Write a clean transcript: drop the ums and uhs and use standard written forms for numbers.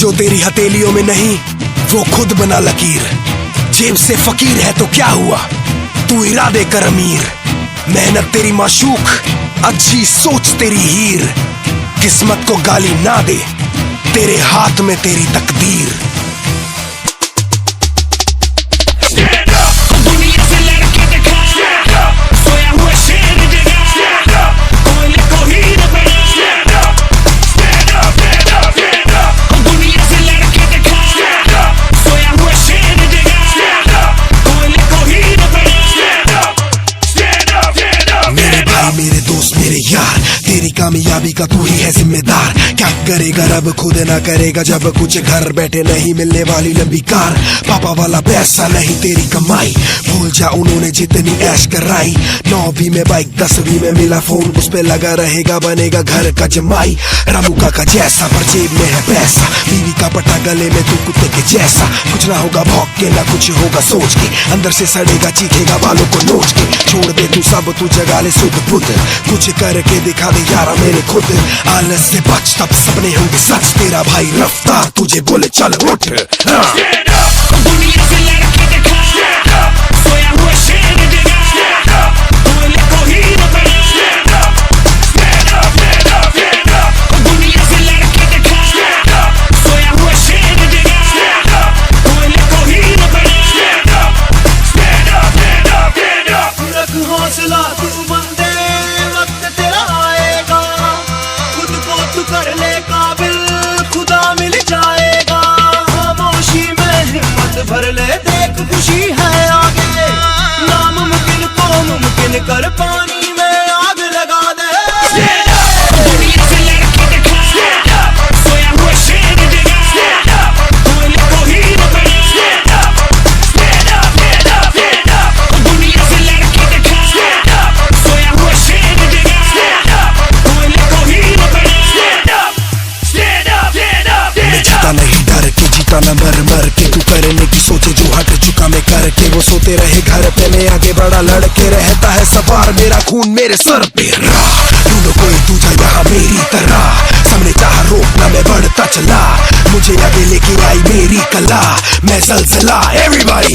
जो तेरी हथेलियों में नहीं वो खुद बना लकीर। जेब से फकीर है तो क्या हुआ, तू इरादे कर अमीर। मेहनत तेरी माशूक, अच्छी सोच तेरी हीर। किस्मत को गाली ना दे, तेरे हाथ में तेरी तकदीर। मेरे दोस्त मेरे यार, तेरी कामयाबी का तू ही है जिम्मेदार। क्या करेगा रब खुद ना करेगा जब कुछ घर बैठे नहीं मिलने वाली लंबी कार। पापा वाला पैसा नहीं तेरी कमाई, भूल जा उन्होंने जितनी ऐश कराई। 9वीं में बाइक 10वीं में मिला फोन, उस पे लगा रहेगा बनेगा घर का जमाई। रामुका का जैसा पर जेब में है पैसा, बीवी का पट्टा गले में तू कुत्ते के जैसा। कुछ ना होगा भौंक के ना कुछ होगा सोच के, अंदर से सड़ेगा चीखेगा बालों को नोच के। छोड़ दे तू सब तू जगा ले सुध बुध, कुछ करके दिखा दे यारा मेरे खुद। आलस से बच तब सपने होंगे सच, तेरा भाई रफ्तार तुझे बोले चल उठ। दुनिया से लड़के दिखा, सोया हुआ शेर जगा, बोले को ही न बना। दुनिया से लड़के दिखा, सोया हुआ शेर जगा, बोले को ही न बना। रख हौसला तू बंदे, वक्त तेरा आएगा। खुद को तू कर ले काबिल, खुदा मिल जाएगा। खामोशी में हिम्मत भर ले, देख खुशी है आगे। नामुमकिन को मुमकिन कर, पानी में आग लगा दे। दुनिया से लड़के दिखा, सोया हुआ शेर जगा, बोले को ही न बना। दुनिया से लड़के दिखा, सोया हुआ शेर जगा, बोले को ही न बना। मैं जीता नहीं डर के, जीता न मर मर के। तू करने की सोचे जो हट चुका मैं करके, वो सोते रहे घर पे मैं आगे बड़ा लड़के। रहता है सवार मेरा खून मेरे सर पे। ढूंढो कोई दूजा यहाँ मेरी तरह, सामने चाह रोकना मैं बढ़ता चला। मुझे आगे लेके आई मेरी कला, मैं ज़लज़ला। Everybody